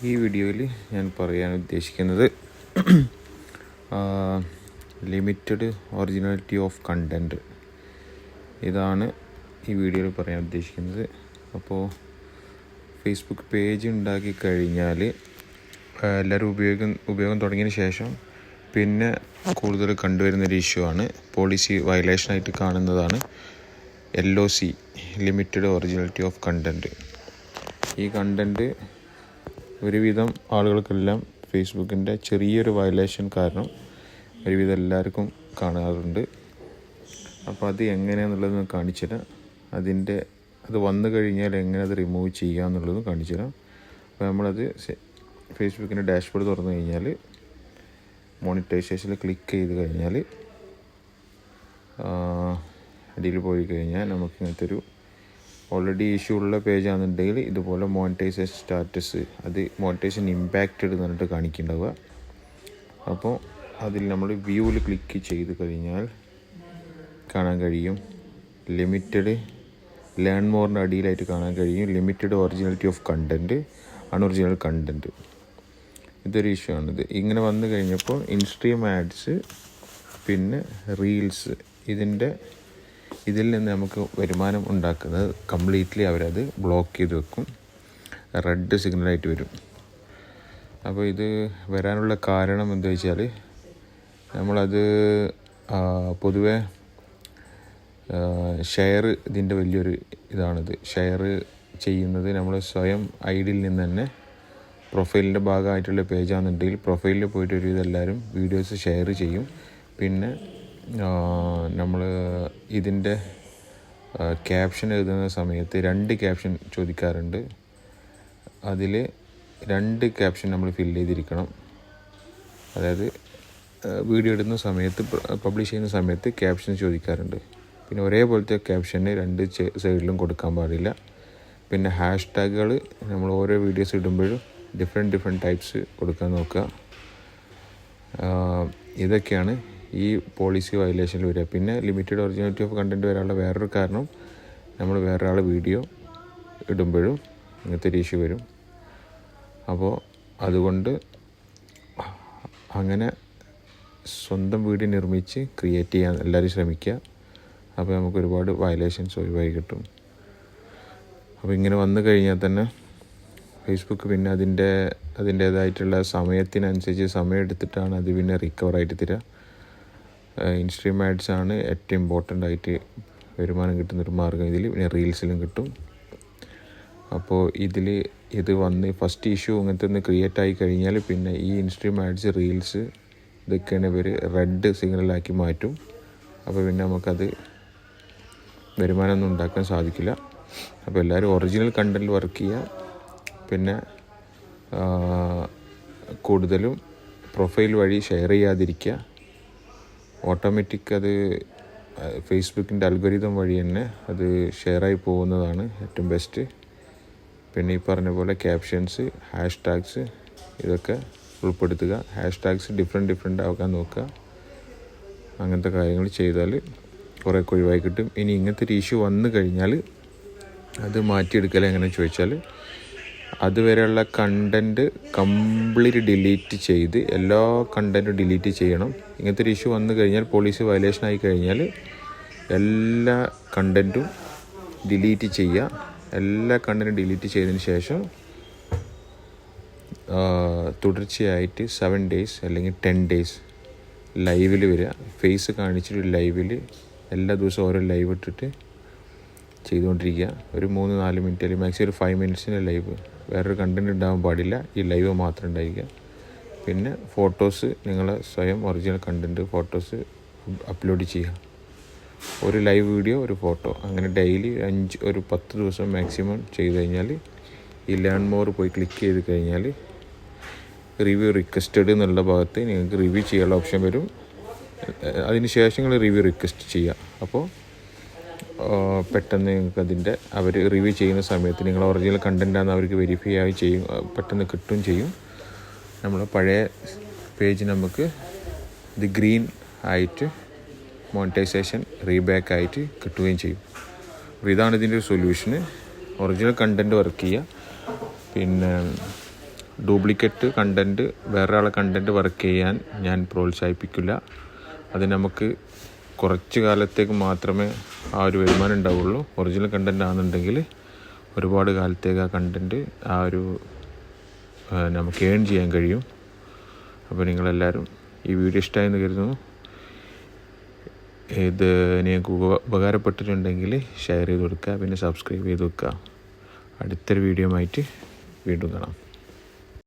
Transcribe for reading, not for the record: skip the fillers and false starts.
ഈ വീഡിയോയിൽ ഞാൻ പറയാൻ ഉദ്ദേശിക്കുന്നത് ലിമിറ്റഡ് ഒറിജിനാലിറ്റി ഓഫ് കണ്ടൻറ്റ് ഇതാണ് ഈ വീഡിയോയിൽ പറയാൻ ഉദ്ദേശിക്കുന്നത്. അപ്പോൾ ഫേസ്ബുക്ക് പേജ് ഉണ്ടാക്കി കഴിഞ്ഞാൽ എല്ലാവരും ഉപയോഗം തുടങ്ങിയതിന് ശേഷം പിന്നെ കൂടുതൽ കണ്ടുവരുന്നൊരു ഇഷ്യൂ ആണ്, പോളിസി വയലേഷനായിട്ട് കാണുന്നതാണ് LOC, limited originality of content. ഈ കണ്ടൻറ്റ് ഒരുവിധം ആളുകൾക്കെല്ലാം ഫേസ്ബുക്കിൻ്റെ ചെറിയൊരു വയലേഷൻ കാരണം ഒരുവിധം എല്ലാവർക്കും കാണാറുണ്ട്. അപ്പോൾ അത് എങ്ങനെയാണെന്നുള്ളത് കാണിച്ചു തരാം. അത് വന്നു കഴിഞ്ഞാൽ എങ്ങനെ അത് റിമൂവ് ചെയ്യുക എന്നുള്ളതും കാണിച്ചു തരാം. അപ്പോൾ നമ്മളത് ഫേസ്ബുക്കിൻ്റെ ഡാഷ്ബോർഡ് തുറന്നു കഴിഞ്ഞാൽ മോണിറ്റൈസേഷനിൽ ക്ലിക്ക് ചെയ്ത് കഴിഞ്ഞാൽ അടിയിൽ പോയി കഴിഞ്ഞാൽ നമുക്ക് ഇങ്ങനത്തെ ഒരു ഓൾറെഡി ഇഷ്യൂ ഉള്ള പേജാണെന്നുണ്ടെങ്കിൽ ഇതുപോലെ മോണിറ്റൈസേഷൻ സ്റ്റാറ്റസ്, അത് മോണിറ്റൈസേഷൻ ഇമ്പാക്റ്റഡ് എന്ന് പറഞ്ഞിട്ട് കാണിക്കുന്നുണ്ടാവുക. അപ്പോൾ അതിൽ നമ്മൾ വ്യൂവിൽ ക്ലിക്ക് ചെയ്ത് കഴിഞ്ഞാൽ കാണാൻ കഴിയും ലിമിറ്റഡ്, ലേൺ മോറിൻ്റെ അടിയിലായിട്ട് കാണാൻ കഴിയും limited originality of content, unoriginal content. ഇതൊരു ഇഷ്യൂ ആണിത്. ഇങ്ങനെ വന്നു കഴിഞ്ഞപ്പോൾ ഇൻസ്ട്രീം ആഡ്സ് പിന്നെ റീൽസ് ഇതിൽ നിന്ന് നമുക്ക് വരുമാനം ഉണ്ടാക്കുന്നത് കംപ്ലീറ്റ്ലി അവരത് ബ്ലോക്ക് ചെയ്ത് വെക്കും, റെഡ് സിഗ്നലായിട്ട് വരും. അപ്പോൾ ഇത് വരാനുള്ള കാരണം എന്താ വെച്ചാൽ നമ്മളത് പൊതുവെ ഷെയർ ഇതിൻ്റെ വലിയൊരു ഇതാണിത്. ഷെയർ ചെയ്യുന്നത് നമ്മൾ സ്വയം ഐഡിയിൽ നിന്ന് തന്നെ പ്രൊഫൈലിൻ്റെ ഭാഗമായിട്ടുള്ള പേജാണെന്നുണ്ടെങ്കിൽ പ്രൊഫൈലിൽ പോയിട്ട് ഒരു ഇതെല്ലാവരും വീഡിയോസ് ഷെയർ ചെയ്യും. പിന്നെ നമ്മൾ ഇതിൻ്റെ ക്യാപ്ഷൻ എഴുതുന്ന സമയത്ത് 2 ക്യാപ്ഷൻ ചോദിക്കാറുണ്ട്. അതിൽ 2 ക്യാപ്ഷൻ നമ്മൾ ഫില്ല് ചെയ്തിരിക്കണം. അതായത് വീഡിയോ ഇടുന്ന സമയത്ത്, പബ്ലിഷ് ചെയ്യുന്ന സമയത്ത് ക്യാപ്ഷൻ ചോദിക്കാറുണ്ട്. പിന്നെ ഒരേപോലത്തെ ക്യാപ്ഷന് 2 സൈഡിലും കൊടുക്കാൻ പാടില്ല. പിന്നെ ഹാഷ്ടാഗുകൾ നമ്മൾ ഓരോ വീഡിയോസ് ഇടുമ്പോഴും ഡിഫറെൻറ്റ് ടൈപ്സ് കൊടുക്കാൻ നോക്കുക. ഇതൊക്കെയാണ് ഈ പോളിസി വയലേഷനിൽ വരിക. പിന്നെ ലിമിറ്റഡ് ഒറിജിനാലിറ്റി ഓഫ് കണ്ടൻറ്റ് വരാനുള്ള വേറൊരു കാരണം, നമ്മൾ വേറൊരാൾ വീഡിയോ ഇടുമ്പോഴും ഇങ്ങനത്തെ ഒരു ഇഷ്യൂ വരും. അപ്പോൾ അതുകൊണ്ട് അങ്ങനെ സ്വന്തം വീഡിയോ നിർമ്മിച്ച് ക്രിയേറ്റ് ചെയ്യാൻ എല്ലാവരും ശ്രമിക്കുക. അപ്പോൾ നമുക്ക് ഒരുപാട് വയലേഷൻസ് ഒഴിവായി കിട്ടും. അപ്പോൾ ഇങ്ങനെ വന്നു കഴിഞ്ഞാൽ തന്നെ ഫേസ്ബുക്ക് പിന്നെ അതിൻ്റേതായിട്ടുള്ള സമയത്തിനനുസരിച്ച് സമയം എടുത്തിട്ടാണ് അത് പിന്നെ റിക്കവറായിട്ട് തരിക. ഇൻസ്ട്രീം ആഡ്സ് ആണ് ഏറ്റവും ഇമ്പോർട്ടൻ്റ് ആയിട്ട് വരുമാനം കിട്ടുന്നൊരു മാർഗ്ഗം. ഇതിൽ പിന്നെ റീൽസിലും കിട്ടും. അപ്പോൾ ഇത് വന്ന് ഫസ്റ്റ് ഇഷ്യൂ ഇങ്ങനത്തെ ഒന്ന് ക്രിയേറ്റ് ആയി കഴിഞ്ഞാൽ പിന്നെ ഈ ഇൻസ്ട്രീം ആഡ്സ്, റീൽസ് ഇതൊക്കെയാണ് ഇവർ റെഡ് സിഗ്നലാക്കി മാറ്റും. അപ്പോൾ പിന്നെ നമുക്കത് വരുമാനമൊന്നും ഉണ്ടാക്കാൻ സാധിക്കില്ല. അപ്പോൾ എല്ലാവരും ഒറിജിനൽ കണ്ടൻറ്റിൽ വർക്ക് ചെയ്യുക. പിന്നെ കൂടുതലും പ്രൊഫൈൽ വഴി ഷെയർ ചെയ്യാതിരിക്കുക. ഓട്ടോമാറ്റിക് അത് ഫേസ്ബുക്കിൻ്റെ അൽഗോരിതം വഴി തന്നെ അത് ഷെയറായി പോകുന്നതാണ് ഏറ്റവും ബെസ്റ്റ്. പിന്നെ ഈ പറഞ്ഞ പോലെ ക്യാപ്ഷൻസ്, ഹാഷ്ടാഗ്സ് ഇതൊക്കെ ഉൾപ്പെടുത്തുക. ഹാഷ്ടാഗ്സ് ഡിഫറെൻറ്റ് ആക്കാൻ നോക്കുക. അങ്ങനത്തെ കാര്യങ്ങൾ ചെയ്താൽ കുറേ ഒഴിവായി കിട്ടും. ഇനി ഇങ്ങനത്തെ ഒരു ഇഷ്യൂ വന്നു കഴിഞ്ഞാൽ അത് മാറ്റിയെടുക്കൽ എങ്ങനെയാണെന്ന് ചോദിച്ചാൽ, അതുവരെയുള്ള കണ്ടൻറ്റ് കംപ്ലീറ്റ് ഡിലീറ്റ് ചെയ്ത് എല്ലാ കണ്ടൻറ്റും ഡിലീറ്റ് ചെയ്യണം. ഇങ്ങനത്തെ ഒരു ഇഷ്യൂ വന്നു കഴിഞ്ഞാൽ, പോളിസി വയലേഷൻ ആയി കഴിഞ്ഞാൽ എല്ലാ കണ്ടൻറ്റും ഡിലീറ്റ് ചെയ്യുക. എല്ലാ കണ്ടൻറ്റും ഡിലീറ്റ് ചെയ്തതിന് ശേഷം തുടർച്ചയായിട്ട് 7 days അല്ലെങ്കിൽ 10 days ലൈവിൽ വരിക. ഫേസ് കാണിച്ചിട്ട് ലൈവിൽ എല്ലാ ദിവസവും ഓരോ ലൈവ് ഇട്ടിട്ട് ചെയ്തുകൊണ്ടിരിക്കുക. ഒരു 3-4 മിനിറ്റ് അല്ലെങ്കിൽ മാക്സിമം ഒരു 5 minutes ലൈവ്. വേറൊരു കണ്ടൻറ്റ് ഉണ്ടാകാൻ പാടില്ല, ഈ ലൈവ് മാത്രം ഉണ്ടായിരിക്കുക. പിന്നെ ഫോട്ടോസ്, നിങ്ങളെ സ്വയം ഒറിജിനൽ കണ്ടൻറ്റ് ഫോട്ടോസ് അപ്ലോഡ് ചെയ്യുക. ഒരു ലൈവ് വീഡിയോ, ഒരു ഫോട്ടോ, അങ്ങനെ ഡെയിലി 10 ദിവസം മാക്സിമം ചെയ്ത് കഴിഞ്ഞാൽ ഈ ലേൺ മോർ പോയി ക്ലിക്ക് ചെയ്ത് കഴിഞ്ഞാൽ റിവ്യൂ റിക്വസ്റ്റഡ് എന്നുള്ള ഭാഗത്ത് നിങ്ങൾക്ക് റിവ്യൂ ചെയ്യാനുള്ള ഓപ്ഷൻ വരും. അതിന് ശേഷം നിങ്ങൾ റിവ്യൂ റിക്വസ്റ്റ് ചെയ്യുക. അപ്പോൾ പെട്ടെന്ന് നിങ്ങൾക്ക് അവർ റിവ്യൂ ചെയ്യുന്ന സമയത്ത് നിങ്ങൾ ഒറിജിനൽ കണ്ടൻറ്റാണെന്ന് അവർക്ക് വെരിഫൈ ആയി ചെയ്യും, പെട്ടെന്ന് കിട്ടുകയും ചെയ്യും. നമ്മൾ പഴയ പേജ് നമുക്ക് ഇത് ഗ്രീൻ ആയിട്ട് മോണിറ്റൈസേഷൻ റീബാക്ക് ആയിട്ട് കിട്ടുകയും ചെയ്യും. അപ്പോൾ ഇതാണ് ഇതിൻ്റെ ഒരു സൊല്യൂഷന്. ഒറിജിനൽ കണ്ടൻറ്റ് വർക്ക് ചെയ്യുക, പിന്നെ ഡ്യൂപ്ലിക്കേറ്റ് കണ്ടൻറ്റ് വേറെ ആളെ കണ്ടൻറ്റ് വർക്ക് ചെയ്യാൻ ഞാൻ പ്രോത്സാഹിപ്പിക്കില്ല. അത് നമുക്ക് കുറച്ച് കാലത്തേക്ക് മാത്രമേ ആ ഒരു വരുമാനം ഉണ്ടാവുള്ളൂ. ഒറിജിനൽ കണ്ടൻറ്റ് ആണെന്നുണ്ടെങ്കിൽ ഒരുപാട് കാലത്തേക്ക് ആ കണ്ടൻറ്റ് നമുക്ക് ഏൺ ചെയ്യാൻ കഴിയും. അപ്പോൾ നിങ്ങളെല്ലാവരും ഈ വീഡിയോ ഇഷ്ടമായെന്ന് കരുതുന്നു. ഇത് നിങ്ങൾക്ക് ഉപകാരപ്പെട്ടിട്ടുണ്ടെങ്കിൽ ഷെയർ ചെയ്ത് കൊടുക്കുക, പിന്നെ സബ്സ്ക്രൈബ് ചെയ്ത് വെക്കുക. അടുത്തൊരു വീഡിയോ ആയിട്ട് വീണ്ടും കാണാം.